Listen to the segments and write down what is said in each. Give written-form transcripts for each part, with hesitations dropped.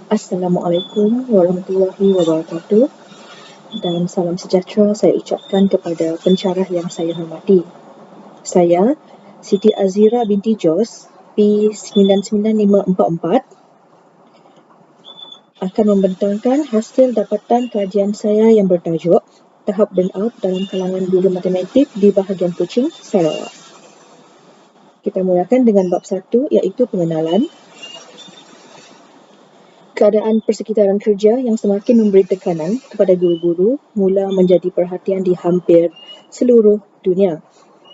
Assalamualaikum warahmatullahi wabarakatuh dan salam sejahtera saya ucapkan kepada pensyarah yang saya hormati. Saya, Siti Azira binti Jos, P99544, akan membentangkan hasil dapatan kajian saya yang bertajuk Tahap Burnout dalam kalangan guru matematik di bahagian Kuching, Sarawak. Kita mulakan dengan bab 1 iaitu pengenalan. Keadaan persekitaran kerja yang semakin memberi tekanan kepada guru-guru mula menjadi perhatian di hampir seluruh dunia.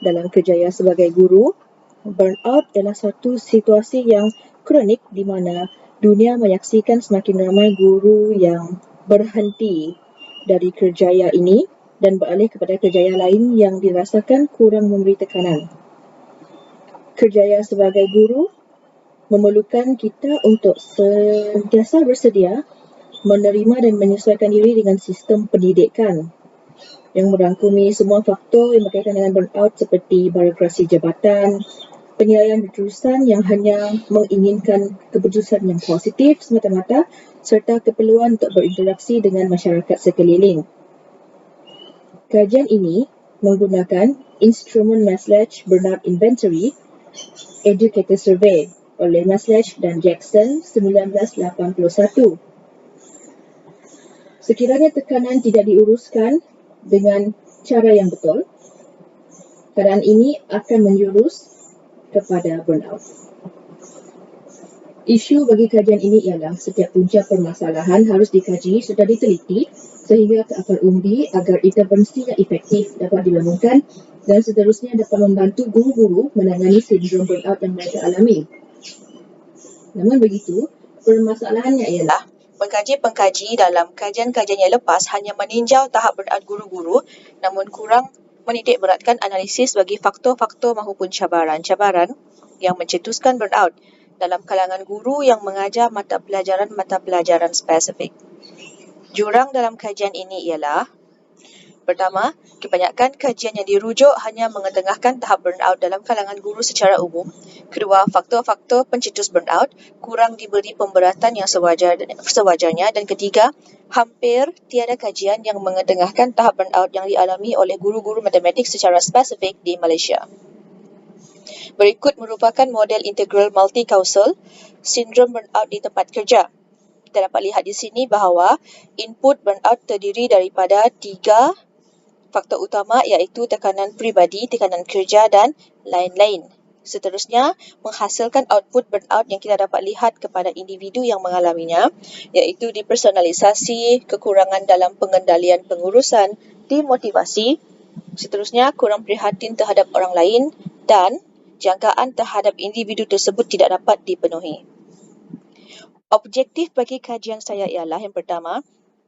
Dalam kerjaya sebagai guru, burnout adalah satu situasi yang kronik di mana dunia menyaksikan semakin ramai guru yang berhenti dari kerjaya ini dan beralih kepada kerjaya lain yang dirasakan kurang memberi tekanan. Kerjaya sebagai guru memerlukan kita untuk sentiasa bersedia menerima dan menyesuaikan diri dengan sistem pendidikan yang merangkumi semua faktor yang berkaitan dengan burnout seperti birokrasi jabatan, penilaian keputusan yang hanya menginginkan keputusan yang positif semata-mata serta keperluan untuk berinteraksi dengan masyarakat sekeliling. Kajian ini menggunakan instrumen Maslach Burnout Inventory Educator Survey oleh Maslach dan Jackson 1981. Sekiranya tekanan tidak diuruskan dengan cara yang betul, keadaan ini akan menjurus kepada burnout. Isu bagi kajian ini ialah setiap punca permasalahan harus dikaji serta diteliti sehingga ke akar umbi agar intervensi yang efektif dapat dilakukan dan seterusnya dapat membantu guru-guru menangani sindrom burnout yang mereka alami. Namun begitu, permasalahannya ialah pengkaji-pengkaji dalam kajian-kajian yang lepas hanya meninjau tahap burnout guru-guru namun kurang menitik beratkan analisis bagi faktor-faktor mahupun cabaran-cabaran yang mencetuskan burnout dalam kalangan guru yang mengajar mata pelajaran spesifik. Jurang dalam kajian ini ialah: pertama, kebanyakan kajian yang dirujuk hanya mengetengahkan tahap burnout dalam kalangan guru secara umum. Kedua, faktor-faktor pencetus burnout kurang diberi pemberatan yang sewajarnya. Dan ketiga, hampir tiada kajian yang mengetengahkan tahap burnout yang dialami oleh guru-guru matematik secara spesifik di Malaysia. Berikut merupakan model integral multi-causal sindrom burnout di tempat kerja. Kita dapat lihat di sini bahawa input burnout terdiri daripada 3 faktor utama iaitu tekanan peribadi, tekanan kerja dan lain-lain. Seterusnya, menghasilkan output burnout yang kita dapat lihat kepada individu yang mengalaminya iaitu depersonalisasi, kekurangan dalam pengendalian pengurusan, demotivasi, seterusnya kurang prihatin terhadap orang lain dan jangkaan terhadap individu tersebut tidak dapat dipenuhi. Objektif bagi kajian saya ialah yang pertama,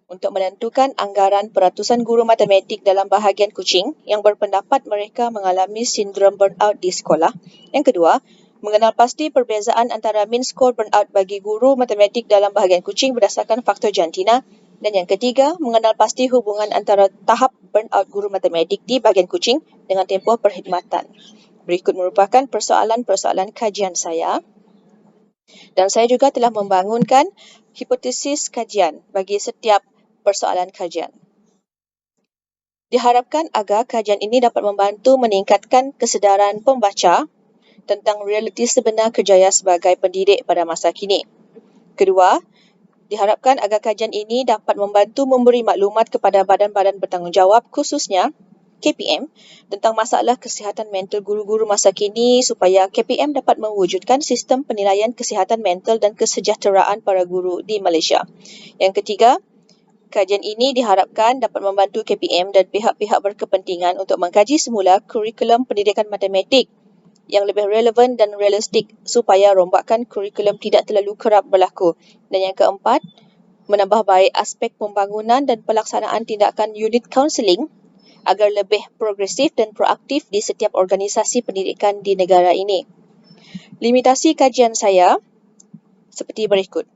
untuk menentukan anggaran peratusan guru matematik dalam bahagian Kuching yang berpendapat mereka mengalami sindrom burnout di sekolah. Yang kedua, mengenal pasti perbezaan antara mean score burnout bagi guru matematik dalam bahagian Kuching berdasarkan faktor jantina. Dan yang ketiga, mengenal pasti hubungan antara tahap burnout guru matematik di bahagian Kuching dengan tempoh perkhidmatan. Berikut merupakan persoalan-persoalan kajian saya. Dan saya juga telah membangunkan hipotesis kajian bagi setiap persoalan kajian. Diharapkan agar kajian ini dapat membantu meningkatkan kesedaran pembaca tentang realiti sebenar kerjaya sebagai pendidik pada masa kini. Kedua, diharapkan agar kajian ini dapat membantu memberi maklumat kepada badan-badan bertanggungjawab khususnya KPM tentang masalah kesihatan mental guru-guru masa kini supaya KPM dapat mewujudkan sistem penilaian kesihatan mental dan kesejahteraan para guru di Malaysia. Yang ketiga, kajian ini diharapkan dapat membantu KPM dan pihak-pihak berkepentingan untuk mengkaji semula kurikulum pendidikan matematik yang lebih relevan dan realistik supaya rombakan kurikulum tidak terlalu kerap berlaku. Dan yang keempat, menambah baik aspek pembangunan dan pelaksanaan tindakan unit kaunseling agar lebih progresif dan proaktif di setiap organisasi pendidikan di negara ini. Limitasi kajian saya seperti berikut.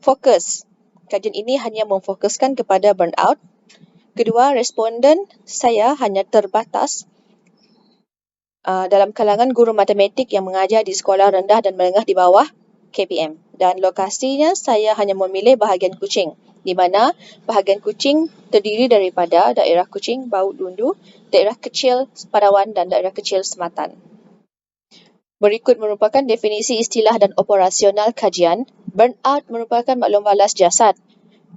Fokus. Kajian ini hanya memfokuskan kepada burnout. Kedua, responden saya hanya terbatas dalam kalangan guru matematik yang mengajar di sekolah rendah dan menengah di bawah KPM. Dan lokasinya saya hanya memilih bahagian Kuching, di mana bahagian Kuching terdiri daripada daerah Kuching, Bau Dundu, daerah kecil Padawan dan daerah kecil Sematan. Berikut merupakan definisi istilah dan operasional kajian. Burnout merupakan maklum balas jasad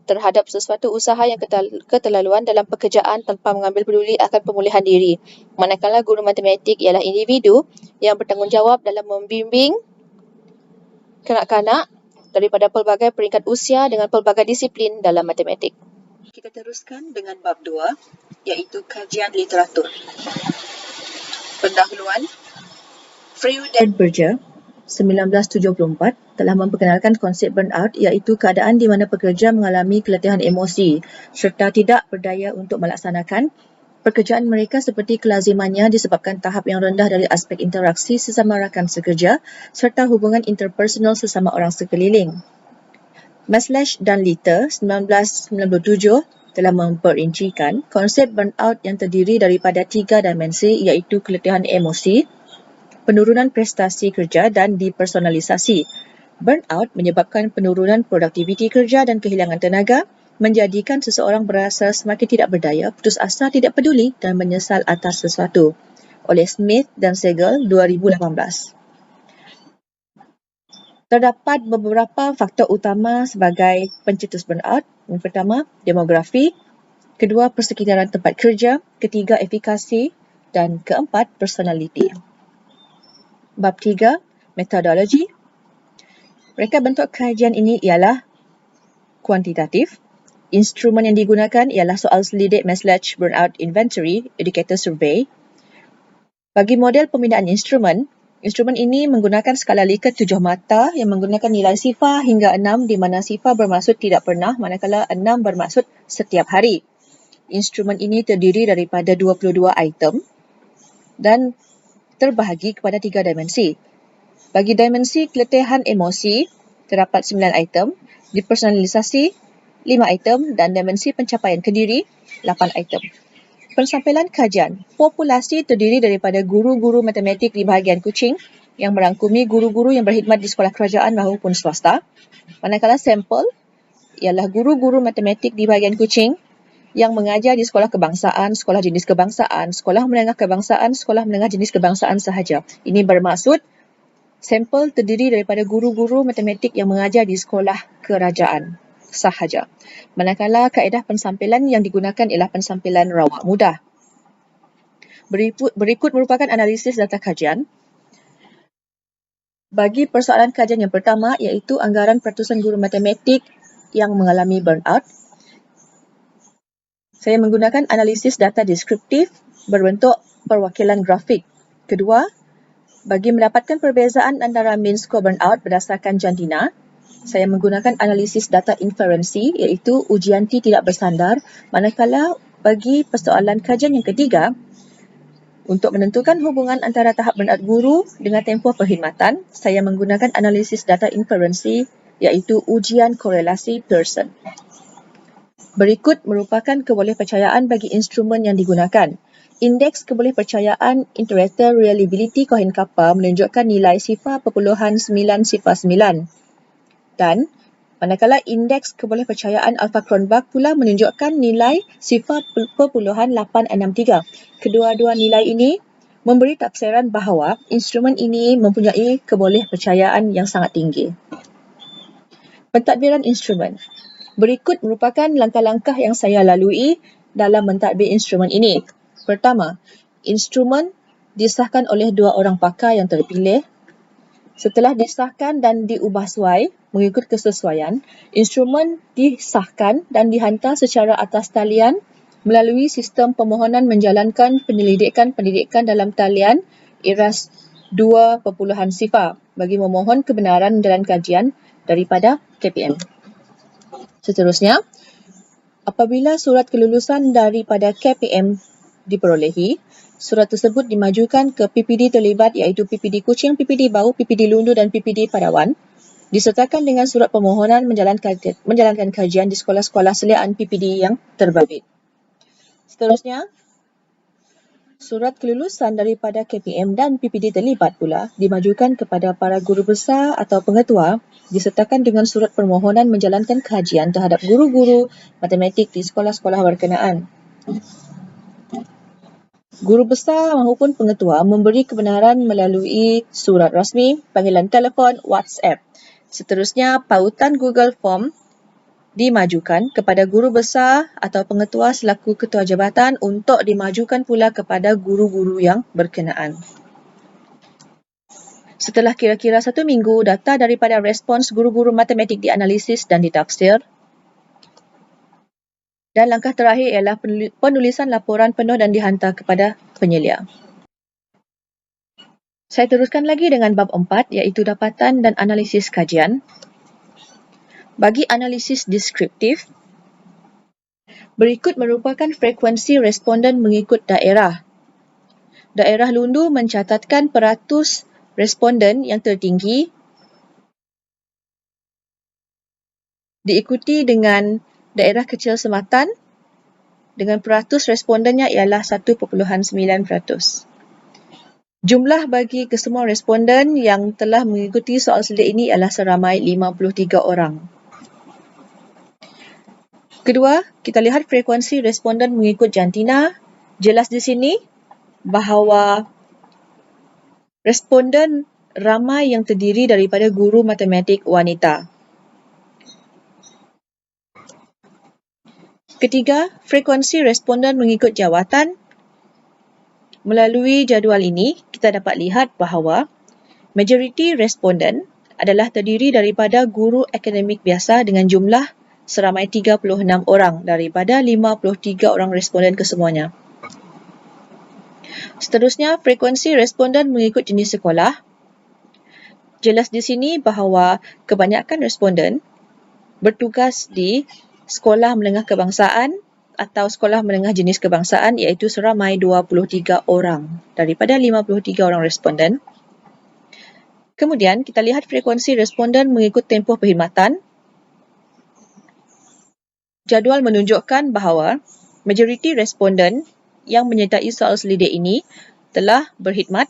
terhadap sesuatu usaha yang keterlaluan dalam pekerjaan tanpa mengambil peduli akan pemulihan diri. Manakala guru matematik ialah individu yang bertanggungjawab dalam membimbing kanak-kanak daripada pelbagai peringkat usia dengan pelbagai disiplin dalam matematik. Kita teruskan dengan bab 2, iaitu kajian literatur. Pendahuluan. Freud dan Berger 1974 telah memperkenalkan konsep burnout, iaitu keadaan di mana pekerja mengalami keletihan emosi serta tidak berdaya untuk melaksanakan pekerjaan mereka seperti kelazimannya disebabkan tahap yang rendah dari aspek interaksi sesama rakan sekerja serta hubungan interpersonal sesama orang sekeliling. Maslach dan Litter 1997 telah memperincikan konsep burnout yang terdiri daripada 3 dimensi, iaitu keletihan emosi, penurunan prestasi kerja dan depersonalisasi. Burnout menyebabkan penurunan produktiviti kerja dan kehilangan tenaga, menjadikan seseorang berasa semakin tidak berdaya, putus asa, tidak peduli dan menyesal atas sesuatu. Oleh Smith dan Siegel 2018. Terdapat beberapa faktor utama sebagai pencetus burnout. Yang pertama, demografi. Kedua, persekitaran tempat kerja. Ketiga, efikasi. Dan keempat, personality. Bab 3, metodologi. Mereka bentuk kajian ini ialah kuantitatif. Instrumen yang digunakan ialah soal selidik Maslach Burnout Inventory Educator Survey. Bagi model pembinaan instrumen ini menggunakan skala Likert 7 mata yang menggunakan nilai sifar hingga 6, di mana sifar bermaksud tidak pernah, manakala 6 bermaksud setiap hari. Instrumen ini terdiri daripada 22 item dan terbahagi kepada 3 dimensi. Bagi dimensi keletihan emosi, terdapat 9 item, depersonalisasi 5 item dan dimensi pencapaian ke diri 8 item. Pensampilan kajian. Populasi terdiri daripada guru-guru matematik di bahagian Kuching yang merangkumi guru-guru yang berkhidmat di sekolah kerajaan maupun swasta. Manakala sampel ialah guru-guru matematik di bahagian Kuching yang mengajar di sekolah kebangsaan, sekolah jenis kebangsaan, sekolah menengah kebangsaan, sekolah menengah jenis kebangsaan sahaja. Ini bermaksud sampel terdiri daripada guru-guru matematik yang mengajar di sekolah kerajaan sahaja. Manakala kaedah pensampilan yang digunakan ialah pensampilan rawak mudah. Berikut merupakan analisis data kajian. Bagi persoalan kajian yang pertama, iaitu anggaran peratusan guru matematik yang mengalami burnout, saya menggunakan analisis data deskriptif berbentuk perwakilan grafik. Kedua, bagi mendapatkan perbezaan antara mean score burnout berdasarkan jantina, saya menggunakan analisis data inferensi, iaitu ujian T tidak bersandar. Manakala bagi persoalan kajian yang ketiga, untuk menentukan hubungan antara tahap burnout guru dengan tempoh perkhidmatan, saya menggunakan analisis data inferensi, iaitu ujian korelasi Pearson. Berikut merupakan kebolehpercayaan bagi instrumen yang digunakan. Indeks kebolehpercayaan Interactor Reliability Cohen-Kappa menunjukkan nilai sifar 0.9 sifar 9. Dan manakala indeks kebolehpercayaan Alpha Kronbach pula menunjukkan nilai sifar 0.863. Kedua-dua nilai ini memberi tafsiran bahawa instrumen ini mempunyai kebolehpercayaan yang sangat tinggi. Pentadbiran instrumen. Berikut merupakan langkah-langkah yang saya lalui dalam mentadbir instrumen ini. Pertama, instrumen disahkan oleh 2 orang pakar yang terpilih. Setelah disahkan dan diubah suai mengikut kesesuaian, instrumen disahkan dan dihantar secara atas talian melalui sistem pemohonan menjalankan penyelidikan pendidikan dalam talian IRAS 2.0 bagi memohon kebenaran menjalankan kajian daripada KPM. Seterusnya, apabila surat kelulusan daripada KPM diperolehi, surat tersebut dimajukan ke PPD terlibat, iaitu PPD Kuching, PPD Bau, PPD Lundu dan PPD Padawan, disertakan dengan surat permohonan menjalankan kajian di sekolah-sekolah seliaan PPD yang terbabit. Seterusnya, Surat kelulusan daripada KPM dan PPD terlibat pula dimajukan kepada para guru besar atau pengetua disertakan dengan surat permohonan menjalankan kajian terhadap guru-guru matematik di sekolah-sekolah berkenaan. Guru besar maupun pengetua memberi kebenaran melalui surat rasmi, panggilan telefon, WhatsApp. Seterusnya, pautan Google Form dimajukan kepada guru besar atau pengetua selaku ketua jabatan untuk dimajukan pula kepada guru-guru yang berkenaan. Setelah kira-kira 1 minggu, data daripada respons guru-guru matematik dianalisis dan ditafsir. Dan langkah terakhir ialah penulisan laporan penuh dan dihantar kepada penyelia. Saya teruskan lagi dengan bab 4 iaitu dapatan dan analisis kajian. Bagi analisis deskriptif, berikut merupakan frekuensi responden mengikut daerah. Daerah Lundu mencatatkan peratus responden yang tertinggi, diikuti dengan daerah Kecil Sematan dengan peratus respondennya ialah 1.9%. Jumlah bagi kesemua responden yang telah mengikuti soal selit ini ialah seramai 53 orang. Kedua, kita lihat frekuensi responden mengikut jantina. Jelas di sini bahawa responden ramai yang terdiri daripada guru matematik wanita. Ketiga, frekuensi responden mengikut jawatan. Melalui jadual ini, kita dapat lihat bahawa majoriti responden adalah terdiri daripada guru akademik biasa dengan jumlah seramai 36 orang daripada 53 orang responden kesemuanya. Seterusnya, frekuensi responden mengikut jenis sekolah. Jelas di sini bahawa kebanyakan responden bertugas di sekolah menengah kebangsaan atau sekolah menengah jenis kebangsaan iaitu seramai 23 orang daripada 53 orang responden. Kemudian, kita lihat frekuensi responden mengikut tempoh perkhidmatan. Jadual menunjukkan bahawa majoriti responden yang menyertai soal selidik ini telah berkhidmat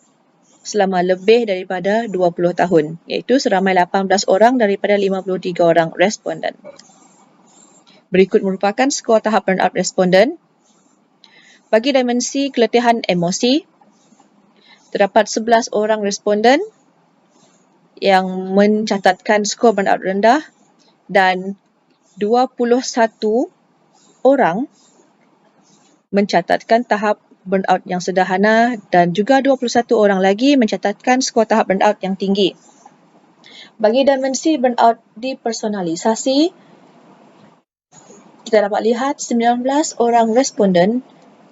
selama lebih daripada 20 tahun, iaitu seramai 18 orang daripada 53 orang responden. Berikut merupakan skor tahap burnout responden. Bagi dimensi keletihan emosi, terdapat 11 orang responden yang mencatatkan skor burnout rendah dan 21 orang mencatatkan tahap burnout yang sederhana dan juga 21 orang lagi mencatatkan skor tahap burnout yang tinggi. Bagi dimensi burnout dipersonalisasi, kita dapat lihat 19 orang responden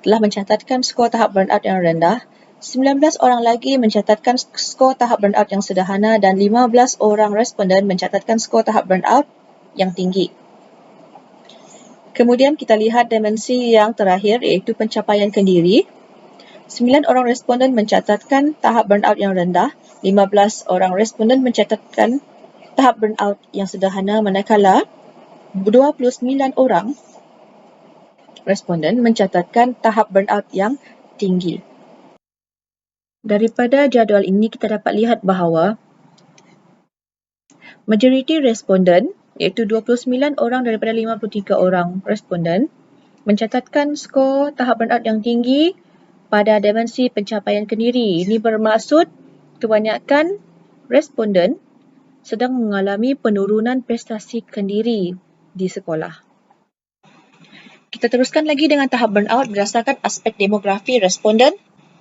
telah mencatatkan skor tahap burnout yang rendah, 19 orang lagi mencatatkan skor tahap burnout yang sederhana dan 15 orang responden mencatatkan skor tahap burnout yang tinggi. Kemudian kita lihat dimensi yang terakhir iaitu pencapaian kendiri. 9 orang responden mencatatkan tahap burnout yang rendah, 15 orang responden mencatatkan tahap burnout yang sederhana, manakala 29 orang responden mencatatkan tahap burnout yang tinggi. Daripada jadual ini kita dapat lihat bahawa majoriti responden iaitu 29 orang daripada 53 orang responden mencatatkan skor tahap burnout yang tinggi pada dimensi pencapaian kendiri. Ini bermaksud kebanyakan responden sedang mengalami penurunan prestasi kendiri di sekolah. Kita teruskan lagi dengan tahap burnout berdasarkan aspek demografi responden.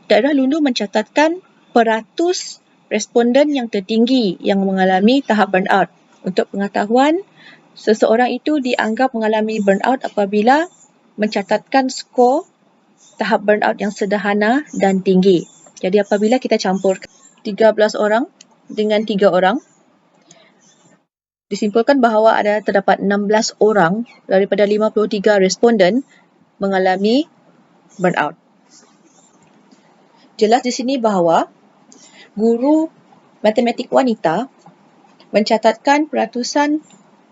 Daerah Lundu mencatatkan peratus responden yang tertinggi yang mengalami tahap burnout. Untuk pengetahuan, seseorang itu dianggap mengalami burnout apabila mencatatkan skor tahap burnout yang sederhana dan tinggi. Jadi apabila kita campur 13 orang dengan 3 orang, disimpulkan bahawa terdapat 16 orang daripada 53 responden mengalami burnout. Jelas di sini bahawa guru matematik wanita mencatatkan peratusan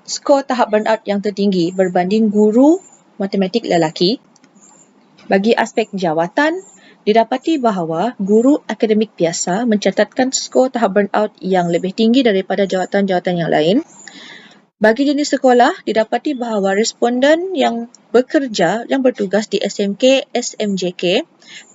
skor tahap burnout yang tertinggi berbanding guru matematik lelaki. Bagi aspek jawatan, Didapati bahawa guru akademik biasa mencatatkan skor tahap burnout yang lebih tinggi daripada jawatan-jawatan yang lain. Bagi jenis sekolah, didapati bahawa responden yang bekerja yang bertugas di SMK, SMJK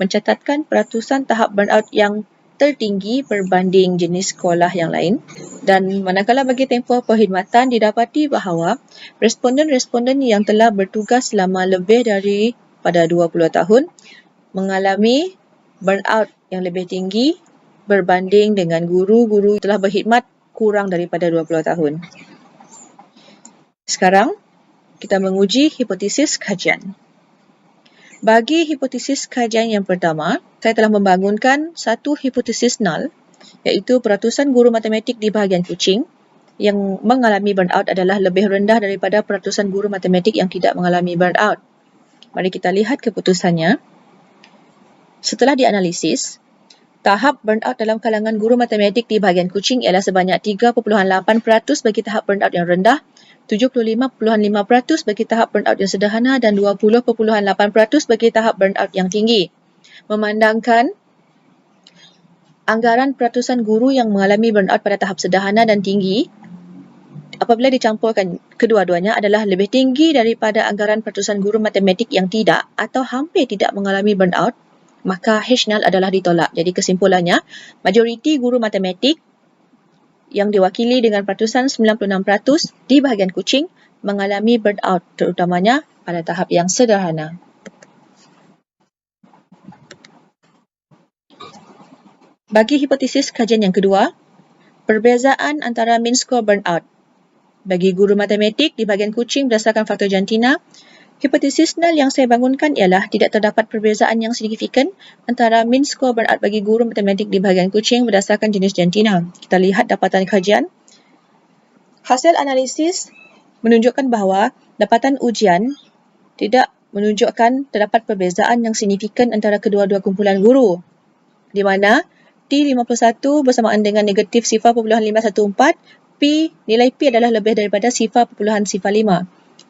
mencatatkan peratusan tahap burnout yang tertinggi berbanding jenis sekolah yang lain. Dan manakala bagi tempoh perkhidmatan, didapati bahawa responden-responden yang telah bertugas selama lebih daripada 20 tahun mengalami burnout yang lebih tinggi berbanding dengan guru-guru yang telah berkhidmat kurang daripada 20 tahun. Sekarang, kita menguji hipotesis kajian. Bagi hipotesis kajian yang pertama, saya telah membangunkan satu hipotesis null, iaitu peratusan guru matematik di bahagian Kuching yang mengalami burnout adalah lebih rendah daripada peratusan guru matematik yang tidak mengalami burnout. Mari kita lihat keputusannya. Setelah dianalisis, tahap burnout dalam kalangan guru matematik di bahagian Kuching ialah sebanyak 3.8% bagi tahap burnout yang rendah, 75.5% bagi tahap burnout yang sederhana dan 20.8% bagi tahap burnout yang tinggi. Memandangkan anggaran peratusan guru yang mengalami burnout pada tahap sederhana dan tinggi, apabila dicampurkan kedua-duanya adalah lebih tinggi daripada anggaran peratusan guru matematik yang tidak atau hampir tidak mengalami burnout, maka H0 adalah ditolak. Jadi kesimpulannya, majoriti guru matematik yang diwakili dengan peratusan 96% di bahagian Kuching mengalami burnout, terutamanya pada tahap yang sederhana. Bagi hipotesis kajian yang kedua, perbezaan antara mean score burnout. Bagi guru matematik di bahagian Kuching berdasarkan faktor jantina, hipotesis null yang saya bangunkan ialah tidak terdapat perbezaan yang signifikan antara mean score burnout bagi guru matematik di bahagian Kuching berdasarkan jenis jantina. Kita lihat dapatan kajian. Hasil analisis menunjukkan bahawa dapatan ujian tidak menunjukkan terdapat perbezaan yang signifikan antara kedua-dua kumpulan guru, di mana T51 bersamaan dengan negatif 0.514, nilai P adalah lebih daripada 0.05.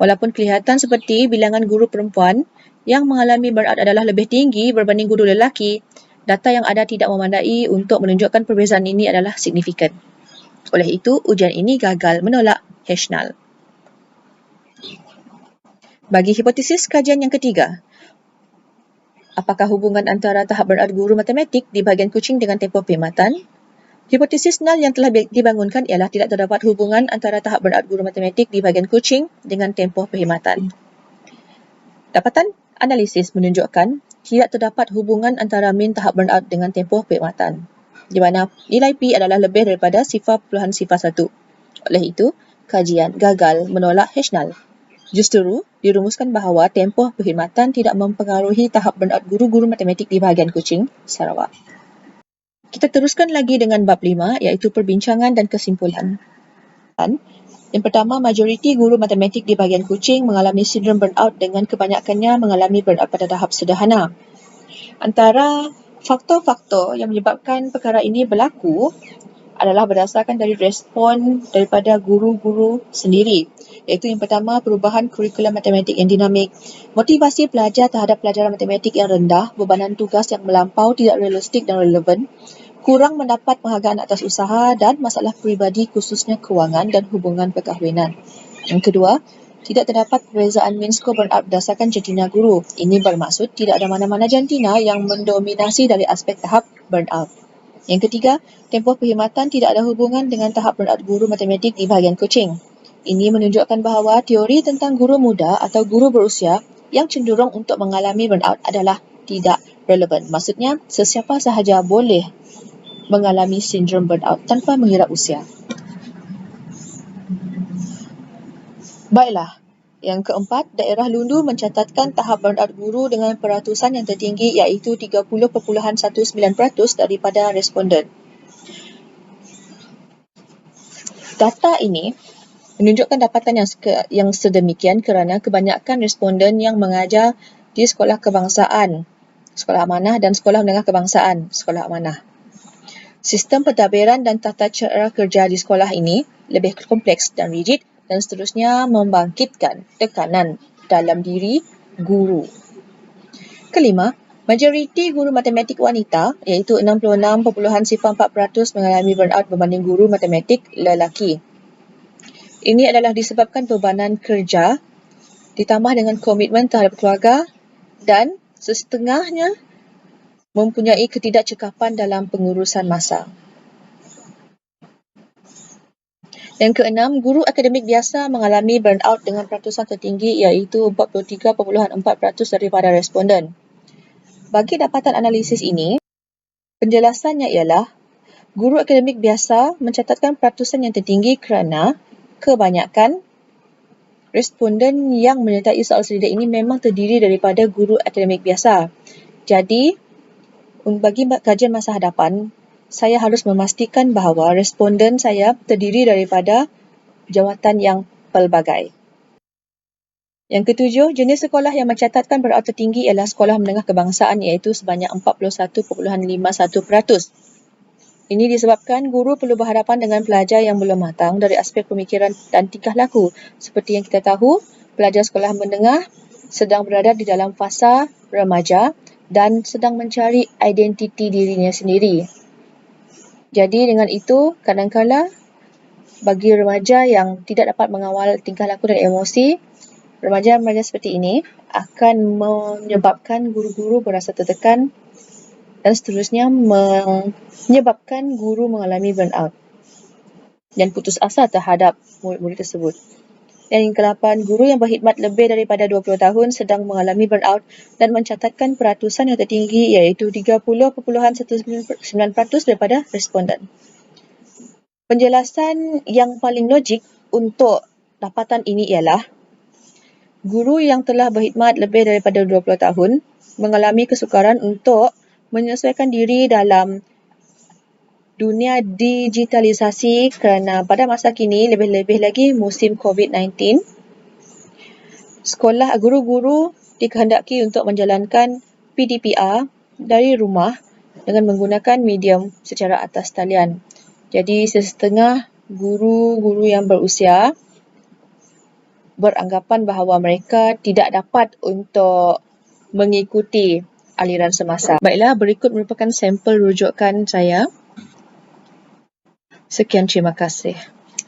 Walaupun kelihatan seperti bilangan guru perempuan yang mengalami burnout adalah lebih tinggi berbanding guru lelaki, data yang ada tidak memadai untuk menunjukkan perbezaan ini adalah signifikan. Oleh itu, ujian ini gagal menolak H0. Bagi hipotesis kajian yang ketiga, apakah hubungan antara tahap burnout guru matematik di bahagian Kuching dengan tempoh perkhidmatan? Hipotesis null yang telah dibangunkan ialah tidak terdapat hubungan antara tahap burnout guru matematik di bahagian Kuching dengan tempoh perkhidmatan. Dapatan analisis menunjukkan tidak terdapat hubungan antara mean tahap burnout dengan tempoh perkhidmatan, di mana nilai P adalah lebih daripada 0.01. Oleh itu, kajian gagal menolak H0. Justru, dirumuskan bahawa tempoh perkhidmatan tidak mempengaruhi tahap burnout guru-guru matematik di bahagian Kuching, Sarawak. Kita teruskan lagi dengan bab 5, iaitu perbincangan dan kesimpulan. Yang pertama, majoriti guru matematik di bahagian Kuching mengalami sindrom burnout dengan kebanyakannya mengalami burnout pada tahap sederhana. Antara faktor-faktor yang menyebabkan perkara ini berlaku adalah berdasarkan dari respon daripada guru-guru sendiri, iaitu yang pertama, perubahan kurikulum matematik yang dinamik, motivasi pelajar terhadap pelajaran matematik yang rendah, bebanan tugas yang melampau, tidak realistik dan relevan, kurang mendapat penghargaan atas usaha dan masalah peribadi khususnya kewangan dan hubungan perkahwinan. Yang kedua, tidak terdapat perbezaan mean score burnout berdasarkan jantina guru. Ini bermaksud tidak ada mana-mana jantina yang mendominasi dari aspek tahap burnout. Yang ketiga, tempoh perkhidmatan tidak ada hubungan dengan tahap burnout guru matematik di bahagian Kuching. Ini menunjukkan bahawa teori tentang guru muda atau guru berusia yang cenderung untuk mengalami burnout adalah tidak relevan. Maksudnya, sesiapa sahaja boleh mengalami sindrom burnout tanpa mengira usia. Baiklah, yang keempat, daerah Lundu mencatatkan tahap burnout guru dengan peratusan yang tertinggi iaitu 30.19% daripada responden. Data ini menunjukkan dapatan yang sedemikian kerana kebanyakan responden yang mengajar di sekolah kebangsaan, sekolah amanah dan sekolah menengah kebangsaan, sekolah amanah. Sistem pentadbiran dan tata cara kerja di sekolah ini lebih kompleks dan rigid dan seterusnya membangkitkan tekanan dalam diri guru. Kelima, Majoriti guru matematik wanita iaitu 66.4% mengalami burnout berbanding guru matematik lelaki. Ini adalah disebabkan bebanan kerja ditambah dengan komitmen terhadap keluarga dan sesetengahnya mempunyai ketidakcekapan dalam pengurusan masa. Yang keenam, guru akademik biasa mengalami burnout dengan peratusan tertinggi iaitu 43.4% daripada responden. Bagi dapatan analisis ini, penjelasannya ialah guru akademik biasa mencatatkan peratusan yang tertinggi kerana kebanyakan responden yang menyertai soal selidik ini memang terdiri daripada guru akademik biasa. Jadi, bagi kajian masa hadapan, saya harus memastikan bahawa responden saya terdiri daripada jawatan yang pelbagai. Yang ketujuh, jenis sekolah yang mencatatkan burnout tertinggi ialah sekolah menengah kebangsaan iaitu sebanyak 41.51%. Ini disebabkan guru perlu berhadapan dengan pelajar yang belum matang dari aspek pemikiran dan tingkah laku. Seperti yang kita tahu, pelajar sekolah menengah sedang berada di dalam fasa remaja dan sedang mencari identiti dirinya sendiri. Jadi dengan itu, kadang-kala bagi remaja yang tidak dapat mengawal tingkah laku dan emosi, remaja-remaja seperti ini akan menyebabkan guru-guru berasa tertekan dan seterusnya menyebabkan guru mengalami burnout dan putus asa terhadap murid-murid tersebut. Dan yang ke-8, guru yang berkhidmat lebih daripada 20 tahun sedang mengalami burnout dan mencatatkan peratusan yang tertinggi iaitu 30.19% daripada responden. Penjelasan yang paling logik untuk dapatan ini ialah guru yang telah berkhidmat lebih daripada 20 tahun mengalami kesukaran untuk menyesuaikan diri dalam dunia digitalisasi kerana pada masa kini, lebih-lebih lagi musim COVID-19, sekolah guru-guru dikehendaki untuk menjalankan PDPR dari rumah dengan menggunakan medium secara atas talian. Jadi setengah guru-guru yang berusia beranggapan bahawa mereka tidak dapat untuk mengikuti aliran semasa. Baiklah, berikut merupakan sampel rujukan saya. Sekian, terima kasih.